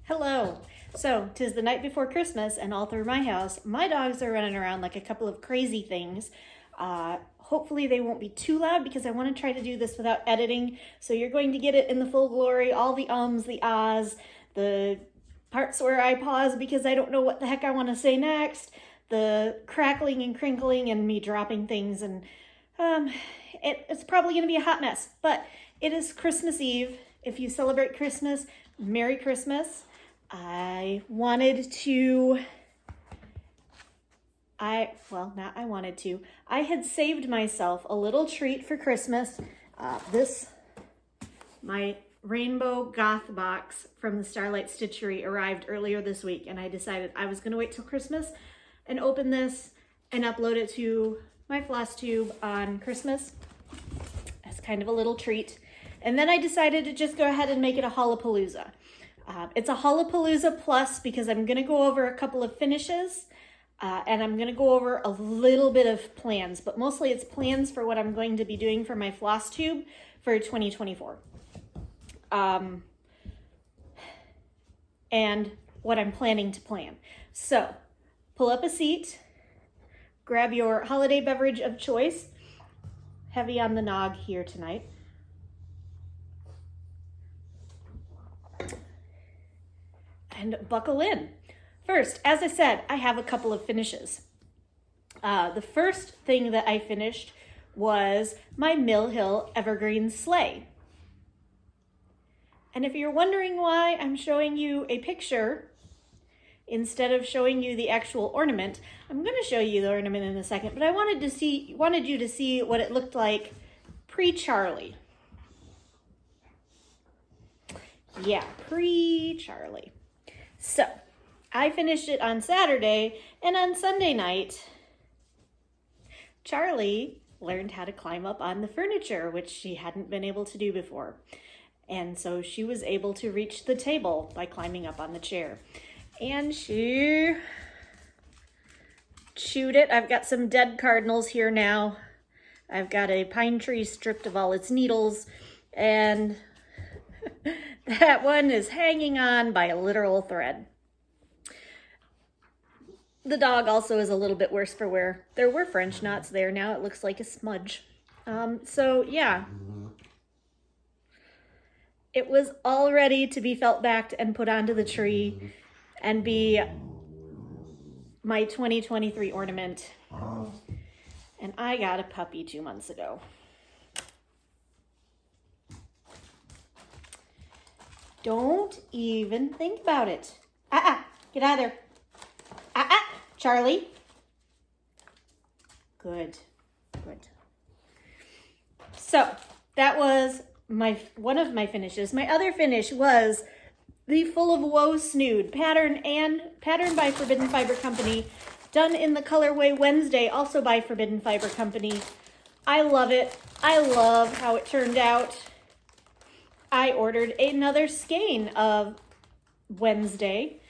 Hello. So, 'tis the night before Christmas, and all through my house, my dogs are running around like a couple of crazy things. Hopefully they won't be too loud because I want to try to do this without editing. So you're going to get it in the full glory, all the ums, the ahs, the parts where I pause because I don't know what the heck I want to say next, the crackling and crinkling and me dropping things, and it's probably going to be a hot mess, but it is Christmas Eve. If you celebrate Christmas, Merry Christmas. I had saved myself a little treat for Christmas. My rainbow goth box from the Starlight Stitchery arrived earlier this week, and I decided I was going to wait till Christmas and open this and upload it to my Flosstube on Christmas as kind of a little treat. And then I decided to just go ahead and make it a Haulapalooza. It's a Haulapalooza plus because I'm going to go over a couple of finishes and I'm going to go over a little bit of plans, but mostly it's plans for what I'm going to be doing for my Flosstube for 2024. And what I'm planning to plan. So pull up a seat, grab your holiday beverage of choice, heavy on the nog here tonight. And buckle in. First, as I said, I have a couple of finishes. The first thing that I finished was my Mill Hill Evergreen Sleigh. And if you're wondering why I'm showing you a picture instead of showing you the actual ornament, I'm going to show you the ornament in a second, but I wanted you to see what it looked like pre-Charlie. Yeah, pre-Charlie. So, I finished it on Saturday, and on Sunday night, Charlie learned how to climb up on the furniture, which she hadn't been able to do before. And so she was able to reach the table by climbing up on the chair. And she chewed it. I've got some dead cardinals here now. I've got a pine tree stripped of all its needles, and that one is hanging on by a literal thread. The dog also is a little bit worse for wear. There were French knots there. Now it looks like a smudge. So yeah. It was all ready to be felt backed and put onto the tree and be my 2023 ornament. And I got a puppy 2 months ago. Don't even think about it. Get out of there. Charlie. Good. So that was one of my finishes. My other finish was the Full of Woe Snood pattern by Forbidden Fiber Company, done in the colorway Wednesday, also by Forbidden Fiber Company. I love it. I love how it turned out. I ordered another skein of Wednesday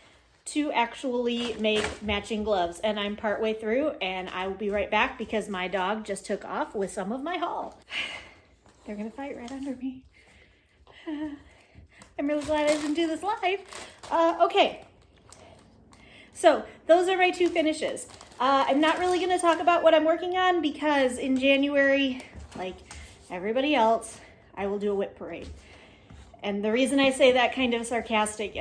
to actually make matching gloves, and I'm partway through, and I will be right back because my dog just took off with some of my haul. They're gonna fight right under me. I'm really glad I didn't do this live. Okay, so those are my two finishes. I'm not really gonna talk about what I'm working on because in January, like everybody else, I will do a whip parade. And the reason I say that kind of sarcastic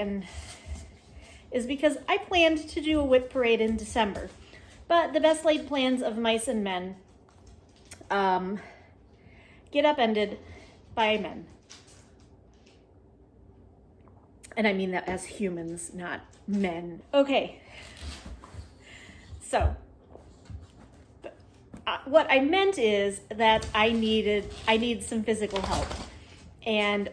is because I planned to do a whip parade in December, but the best laid plans of mice and men get upended by men. And I mean that as humans, not men. Okay. So, what I meant is that I need some physical help. And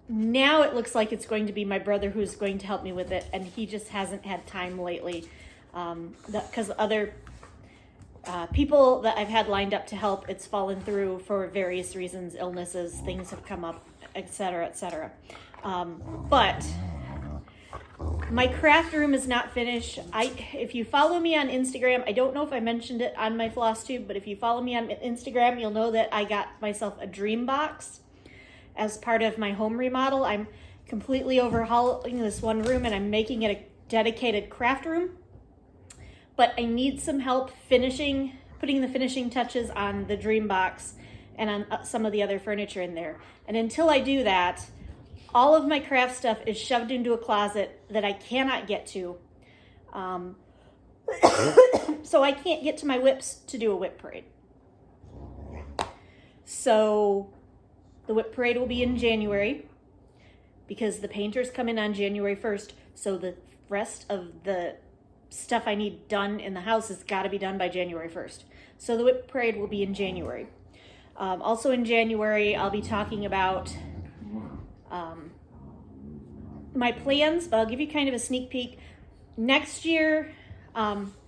now it looks like it's going to be my brother who's going to help me with it, and he just hasn't had time lately because other people that I've had lined up to help, it's fallen through for various reasons, illnesses, things have come up, etc., etc. But my craft room is not finished. If you follow me on Instagram, I don't know if I mentioned it on my Flosstube, but if you follow me on Instagram, you'll know that I got myself a dream box as part of my home remodel. I'm completely overhauling this one room and I'm making it a dedicated craft room. But I need some help putting the finishing touches on the dream box and on some of the other furniture in there. And until I do that, all of my craft stuff is shoved into a closet that I cannot get to. So I can't get to my whips to do a whip parade. So the whip parade will be in January because the painters come in on January 1st. So the rest of the stuff I need done in the house has got to be done by January 1st. So the whip parade will be in January. Also in January, I'll be talking about my plans, but I'll give you kind of a sneak peek. Next year,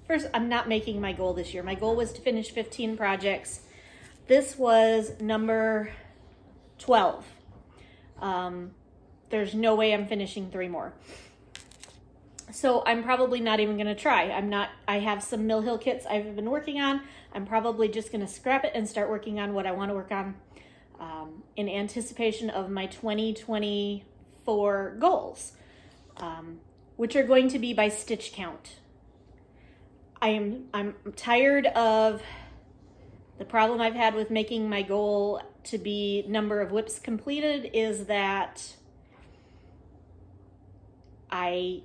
first, I'm not making my goal this year. My goal was to finish 15 projects. This was number 12. There's no way I'm finishing 3 more. So I'm probably not even going to try. I have some Mill Hill kits I've been working on. I'm probably just going to scrap it and start working on what I want to work on in anticipation of my 2024 goals, which are going to be by stitch count. I'm tired of the problem I've had with making my goal to be number of whips completed is that I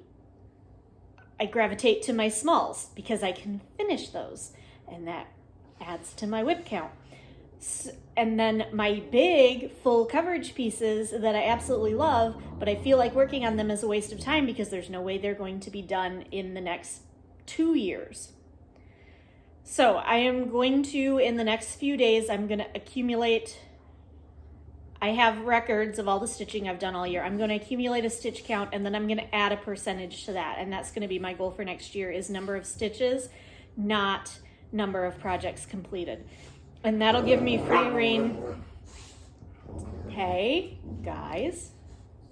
gravitate to my smalls because I can finish those, and that adds to my whip count. And then my big full coverage pieces that I absolutely love, but I feel like working on them is a waste of time because there's no way they're going to be done in the next 2 years. So I am going to, in the next few days, I'm going to accumulate. I have records of all the stitching I've done all year. I'm going to accumulate a stitch count, and then I'm going to add a percentage to that. And that's going to be my goal for next year is number of stitches, not number of projects completed. And that'll give me free rein. Hey, guys.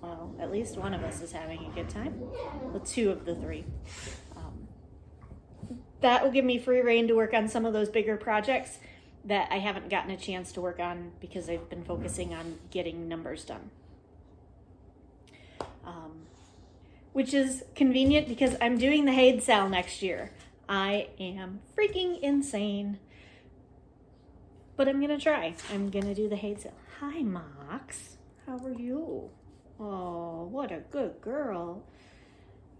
Well, at least one of us is having a good time. Well, 2 of the 3. That will give me free rein to work on some of those bigger projects that I haven't gotten a chance to work on because I've been focusing on getting numbers done. Which is convenient because I'm doing the Haid sale next year. I am freaking insane. But I'm going to try. I'm going to do the Haid sale. Hi, Mox. How are you? Oh, what a good girl.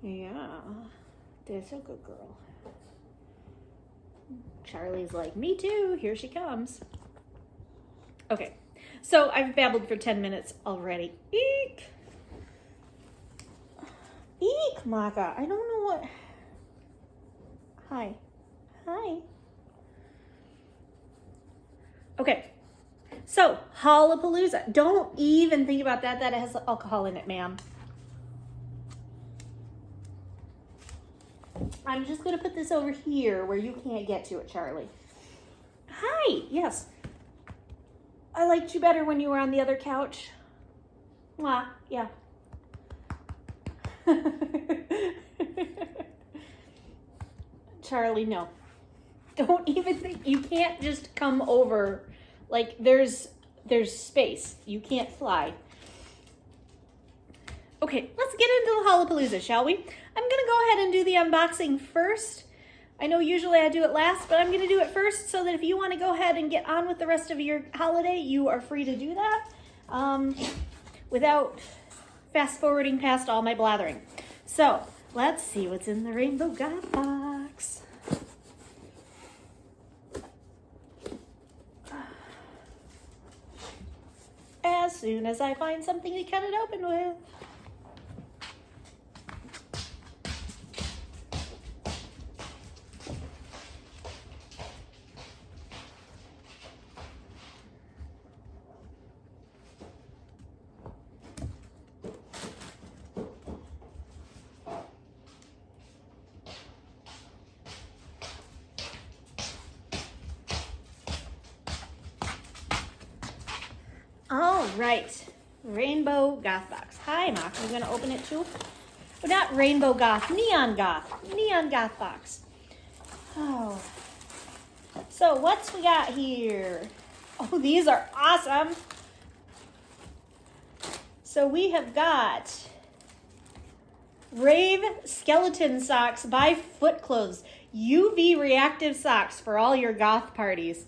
Yeah, that's a good girl. Charlie's like, me too. Here she comes. Okay, so I've babbled for 10 minutes already. Eek! Eek, Maka. I don't know what... Hi. Hi. Okay, so Haulapalooza. Don't even think about that. That has alcohol in it, ma'am. I'm just going to put this over here where you can't get to it, Charlie. Hi. Yes. I liked you better when you were on the other couch. Mwah. Yeah. Charlie, no. Don't even think. You can't just come over. Like, there's space. You can't fly. Okay, let's get into the Haulapalooza, shall we? I'm going to go ahead and do the unboxing first. I know usually I do it last, but I'm going to do it first so that if you want to go ahead and get on with the rest of your holiday, you are free to do that without fast forwarding past all my blathering. So, let's see what's in the Rainbow God box. As soon as I find something to cut it open with. All right, Rainbow Goth box. Hi, Mock. I'm going to open it too. Well, not Rainbow Goth, Neon Goth. Neon Goth box. Oh. So what's we got here? Oh, these are awesome. So we have got Rave Skeleton Socks by Foot Clothes. UV reactive socks for all your goth parties.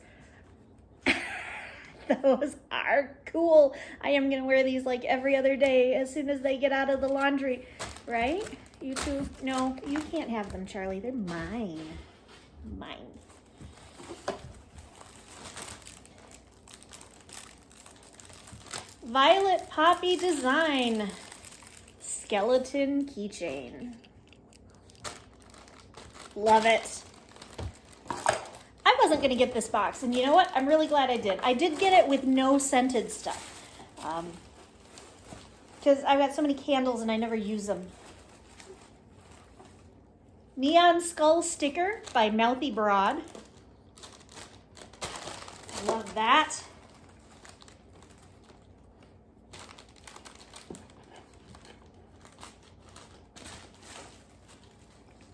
Those are cool. I am going to wear these like every other day as soon as they get out of the laundry. Right? You two? No, you can't have them, Charlie. They're mine. Mine. Violet Poppy Design skeleton keychain. Love it. I wasn't going to get this box, and you know what? I'm really glad I did. I did get it with no scented stuff. Because I've got so many candles and I never use them. Neon Skull Sticker by Mouthy Broad. Love that.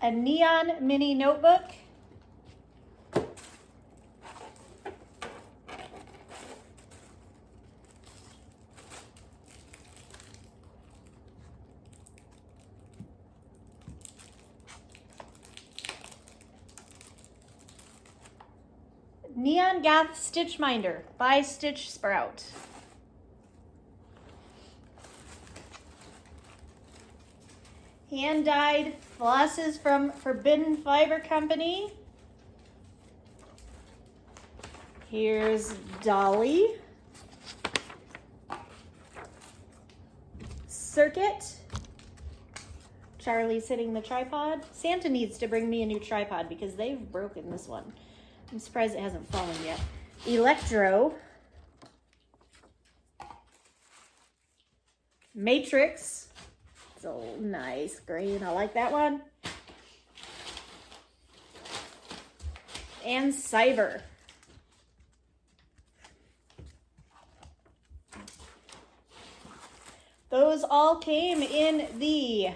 A neon mini notebook. Neon Goth Stitch Minder by Stitch Sprout. Hand-dyed flosses from Forbidden Fiber Company. Here's Dolly. Circuit. Charlie's hitting the tripod. Santa needs to bring me a new tripod because they've broken this one. I'm surprised it hasn't fallen yet. Electro. Matrix. It's a nice green. I like that one. And Cyber. Those all came in the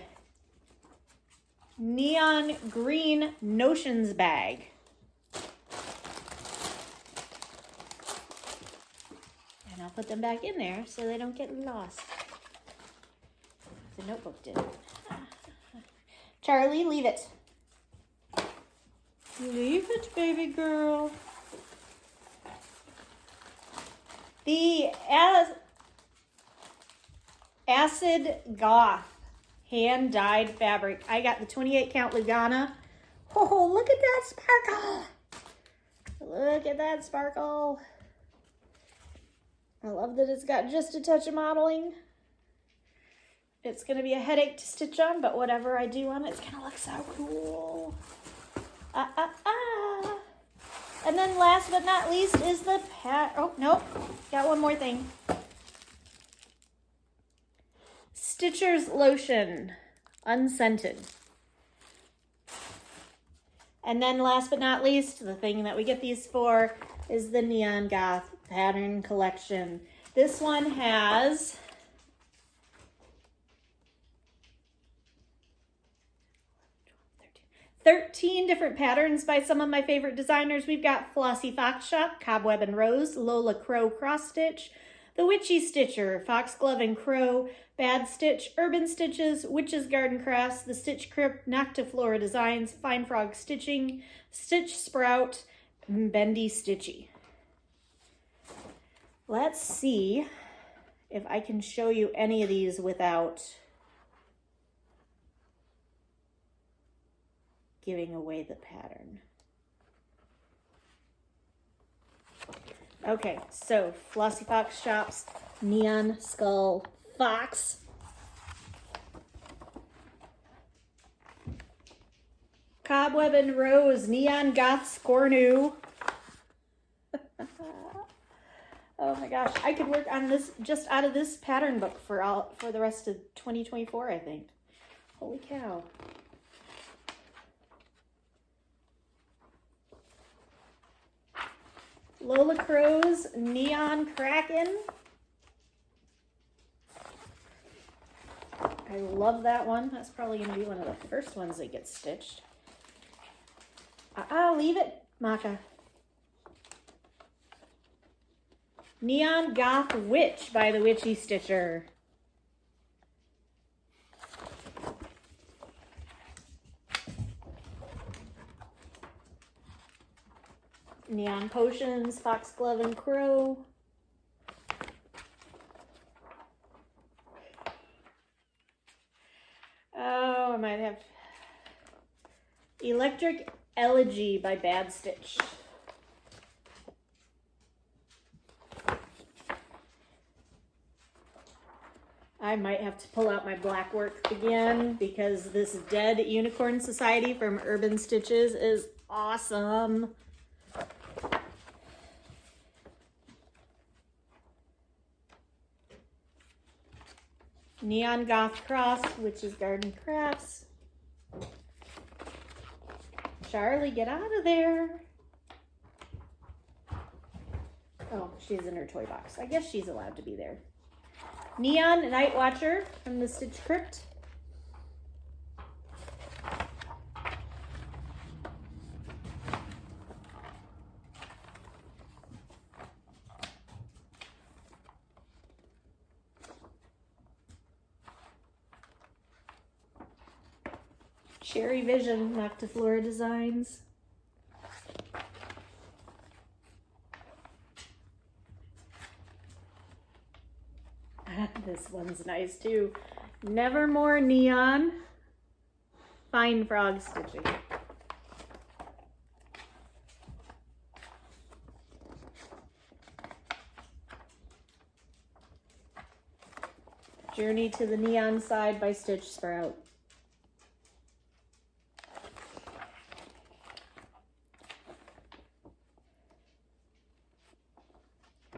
neon green Notions bag. And I'll put them back in there so they don't get lost. The notebook did. Charlie, leave it. Leave it, baby girl. The Acid Goth hand-dyed fabric. I got the 28 count Lugana. Oh, look at that sparkle. Look at that sparkle. I love that it's got just a touch of modeling. It's going to be a headache to stitch on, but whatever I do on it, it's going to look so cool. And then last but not least is the oh, nope. Got one more thing. Stitcher's Lotion, unscented. And then last but not least, the thing that we get these for is the Neon Goth Pattern Collection. This one has 13 different patterns by some of my favorite designers. We've got Flossie Fox Shop, Cobweb and Rose, Lola Crow Cross Stitch, The Witchy Stitcher, Foxglove and Crow, Bad Stitch, Urban Stitches, Witch's Garden Crafts, The Stitch Crypt, Noctiflora Designs, Fine Frog Stitching, Stitch Sprout, and Bendy Stitchy. Let's see if I can show you any of these without giving away the pattern. Okay, so Flossie Fox Shop's Neon Skull Fox. Cobweb and Rose Neon Goth Scornu. Oh my gosh, I could work on this just out of this pattern book for the rest of 2024, I think. Holy cow. Lola Crow's Neon Kraken. I love that one. That's probably going to be one of the first ones that gets stitched. Leave it, Maka. Neon Goth Witch by the Witchy Stitcher. Neon Potions, Foxglove and Crow. Oh, I might have Electric Elegy by Bad Stitch. I might have to pull out my black work again because this Dead Unicorn Society from Urban Stitches is awesome. Neon Goth Cross, Witch's Garden Crafts. Charlie, get out of there. Oh, she's in her toy box. I guess she's allowed to be there. Neon Night Watcher from the Stitch Crypt. Cherry Vision, Noctiflora Designs. This one's nice too. Nevermore Neon, Fine Frog Stitching. Journey to the Neon Side by Stitch Sprout.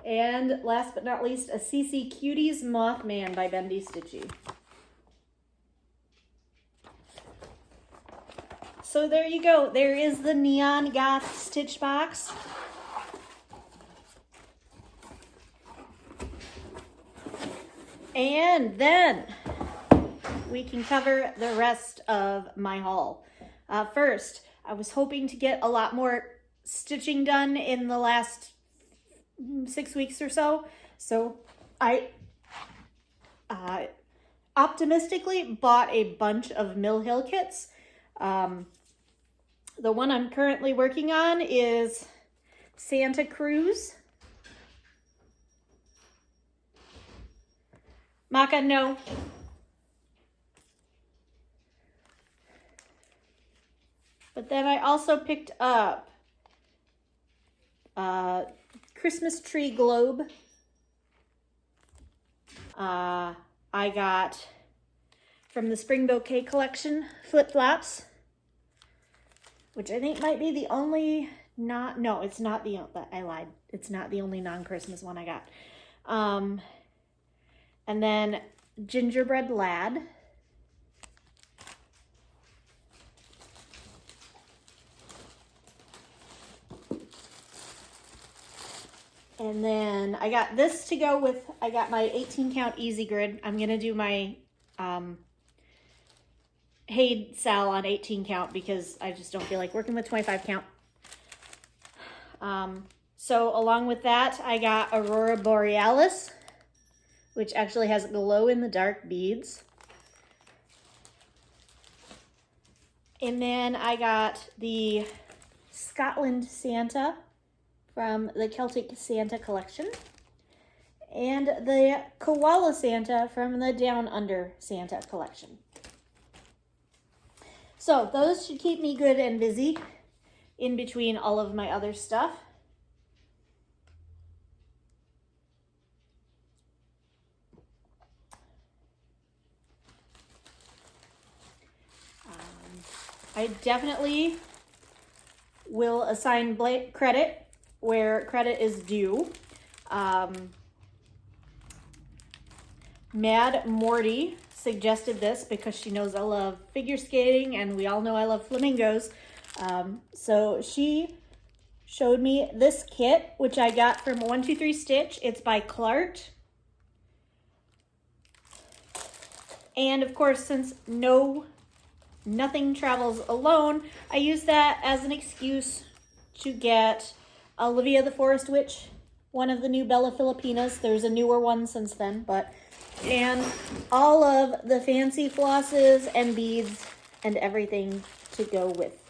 And last but not least, a CC Cuties Mothman by Bendy Stitchy. So there you go. There is the Neon Goth Stitch box. And then we can cover the rest of my haul. First, I was hoping to get a lot more stitching done in the last 6 weeks or so. So I optimistically bought a bunch of Mill Hill kits. The one I'm currently working on is Santa Cruz. Maka, no. But then I also picked up Christmas Tree Globe. I got from the Spring Bouquet collection, Flip Flops, which I think might be the only no, it's not the, I lied. It's not the only non-Christmas one I got. And then Gingerbread Lad. And then I got this to go with, I got my 18 count Easy Grid. I'm going to do my Haid Sal on 18 count because I just don't feel like working with 25 count. So along with that, I got Aurora Borealis, which actually has glow in the dark beads. And then I got the Scotland Santa from the Celtic Santa collection, and the Koala Santa from the Down Under Santa collection. So those should keep me good and busy in between all of my other stuff. I definitely will assign credit where credit is due. Mad Morty suggested this because she knows I love figure skating and we all know I love flamingos. So she showed me this kit, which I got from 123 Stitch. It's by Clark. And of course, since nothing travels alone, I use that as an excuse to get Olivia the Forest Witch, one of the new Bella Filipinas. There's a newer one since then, and all of the fancy flosses and beads and everything to go with.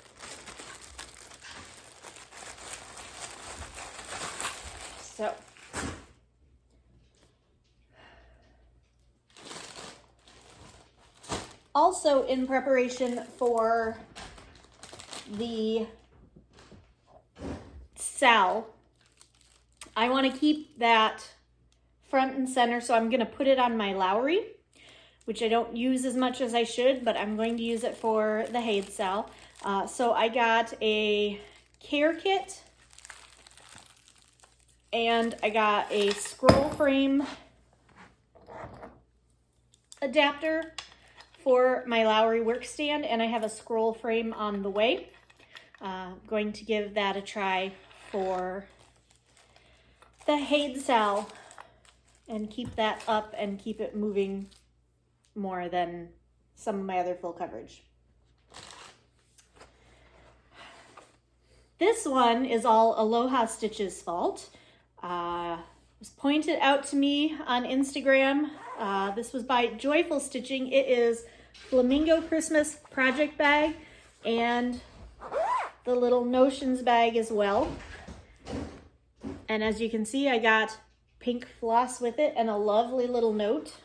Also in preparation for the Sal, I want to keep that front and center, so I'm going to put it on my Lowry, which I don't use as much as I should, but I'm going to use it for the Haid Sal. So I got a care kit, and I got a scroll frame adapter for my Lowry workstand, and I have a scroll frame on the way. I'm going to give that a try for the Haid Sal and keep that up and keep it moving more than some of my other full coverage. This one is all Aloha Stitch's fault. It was pointed out to me on Instagram. This was by Joyful Stitching. It is Flamingo Christmas project bag and the little notions bag as well. And as you can see, I got pink floss with it and a lovely little note.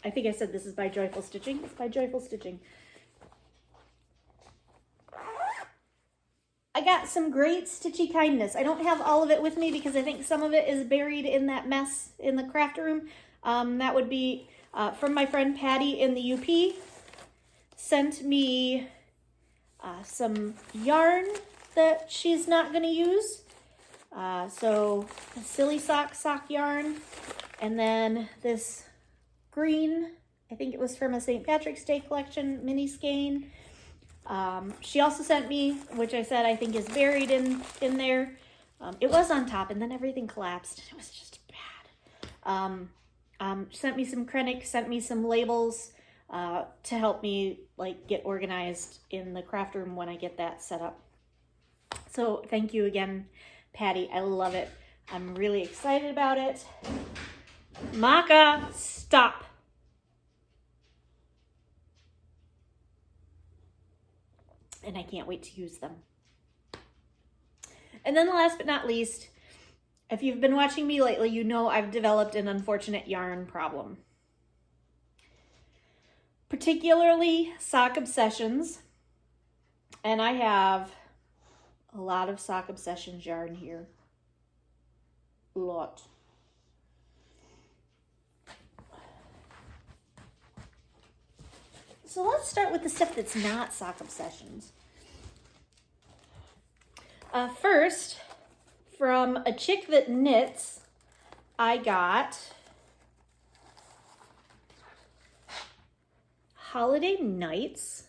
I think I said this is by Joyful Stitching. It's by Joyful Stitching. I got some great stitchy kindness. I don't have all of it with me because I think some of it is buried in that mess in the craft room. That would be from my friend Patty in the UP. Sent me some yarn that she's not going to use. So a silly sock yarn, and then this green, I think it was from a St. Patrick's Day collection mini skein. She also sent me, which I said I think is buried in there. It was on top and then everything collapsed. It was just bad. Sent me some Krennic, sent me some labels to help me like get organized in the craft room when I get that set up. So thank you again, Patty. I love it. I'm really excited about it. Maka, stop. And I can't wait to use them. And then last but not least, if you've been watching me lately, you know I've developed an unfortunate yarn problem. Particularly sock obsessions. And I have a lot of sock obsessions yarn here. A lot. So let's start with the stuff that's not sock obsessions. First, from A Chick That Knits, I got Holiday Nights.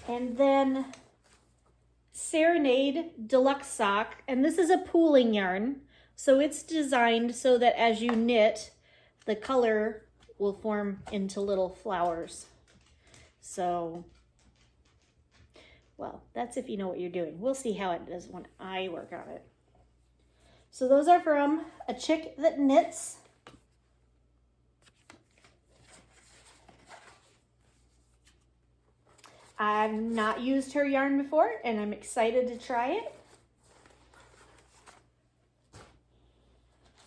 And then Serenade Deluxe Sock. And this is a pooling yarn. So it's designed so that as you knit, the color will form into little flowers. So, well, that's if you know what you're doing. We'll see how it does when I work on it. So those are from A Chick That Knits. I've not used her yarn before, and I'm excited to try it.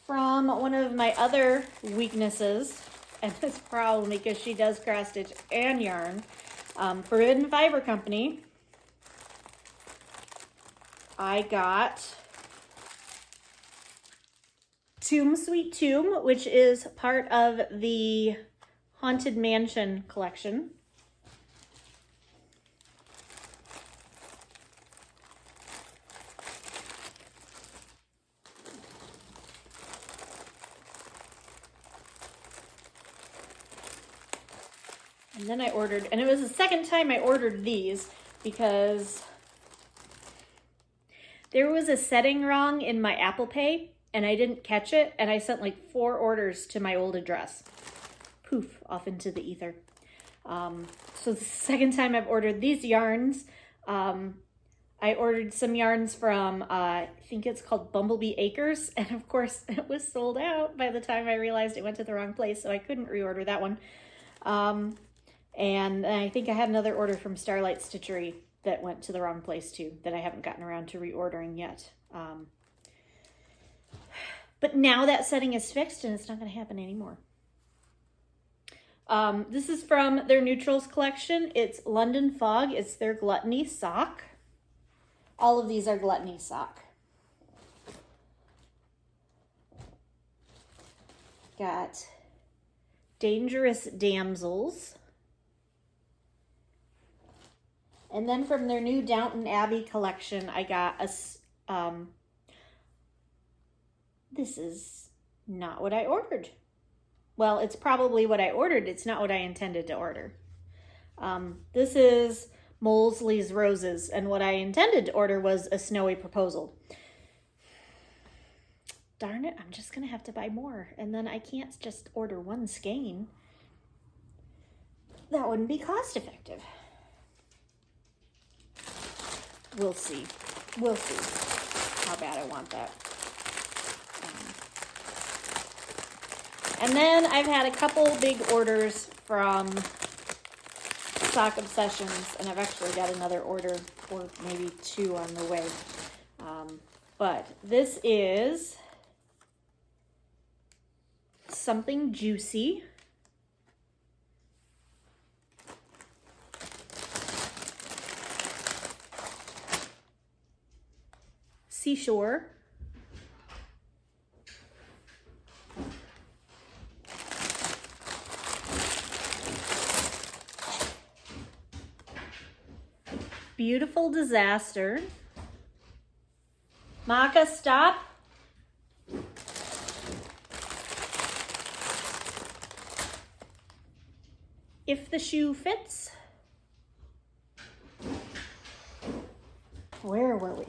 From one of my other weaknesses, and it's probably because she does cross stitch and yarn, Forbidden Fiber Company, I got Tomb Sweet Tomb, which is part of the Haunted Mansion collection. And then I ordered, and it was the second time I ordered these because there was a setting wrong in my Apple Pay and I didn't catch it, and I sent like 4 orders to my old address. Poof, off into the ether. So the second time I've ordered these yarns. I ordered some yarns from, I think it's called Bumblebee Acres, and of course it was sold out by the time I realized it went to the wrong place, so I couldn't reorder that one. And I think I had another order from Starlight Stitchery that went to the wrong place too, that I haven't gotten around to reordering yet. But now that setting is fixed and it's not going to happen anymore. This is from their Neutrals collection. It's London Fog. It's their Gluttony sock. All of these are Gluttony sock. Got Dangerous Damsels. And then from their new Downton Abbey collection, I got a, this is not what I ordered. Well, it's probably what I ordered. It's not what I intended to order. This is Molesley's Roses, and what I intended to order was a Snowy Proposal. Darn it, I'm just going to have to buy more, and then I can't just order one skein. That wouldn't be cost effective. We'll see. We'll see how bad I want that. And then I've had a couple big orders from Sock Obsessions, and I've actually got another order, or maybe 2 on the way. But this is Something Juicy. Seashore. Beautiful Disaster. Maka, stop. If the Shoe Fits. Where were we?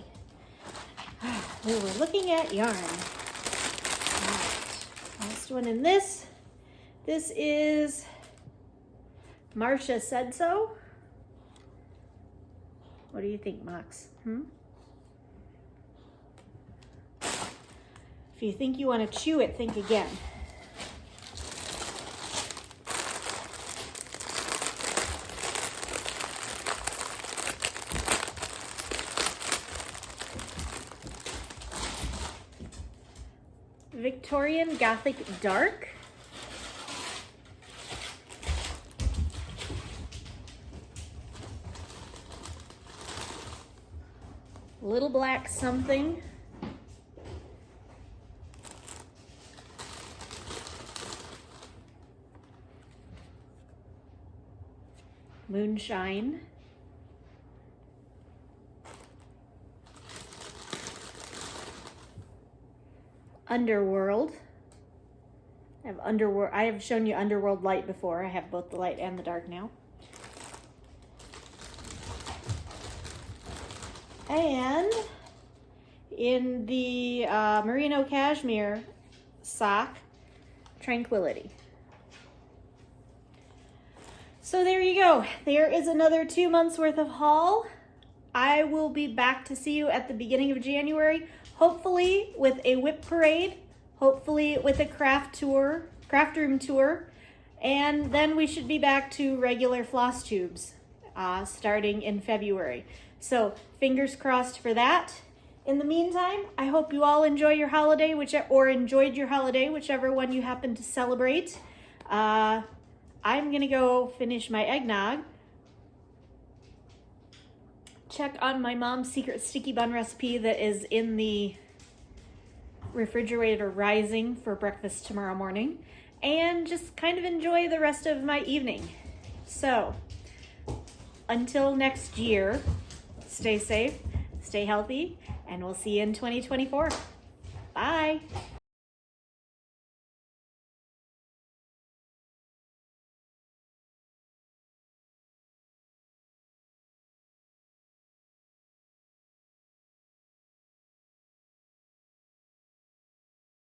We were looking at yarn. All right. Last one in this. This is Marcia Said So. What do you think, Mox? If you think you want to chew it, think again. Victorian Gothic Dark. Little Black Something. Moonshine. Underworld. I have shown you Underworld Light before. I have both the light and the dark now. And in the Merino Cashmere sock, Tranquility. So there you go. There is another 2 months worth of haul. I will be back to see you at the beginning of January, hopefully with a whip parade, hopefully with a craft room tour, and then we should be back to regular floss tubes starting in February. So fingers crossed for that. In the meantime, I hope you all enjoy your holiday, enjoyed your holiday, whichever one you happen to celebrate. I'm gonna go finish my eggnog. Check on my mom's secret sticky bun recipe that is in the refrigerator rising for breakfast tomorrow morning, and just kind of enjoy the rest of my evening. So until next year, stay safe, stay healthy, and we'll see you in 2024. Bye.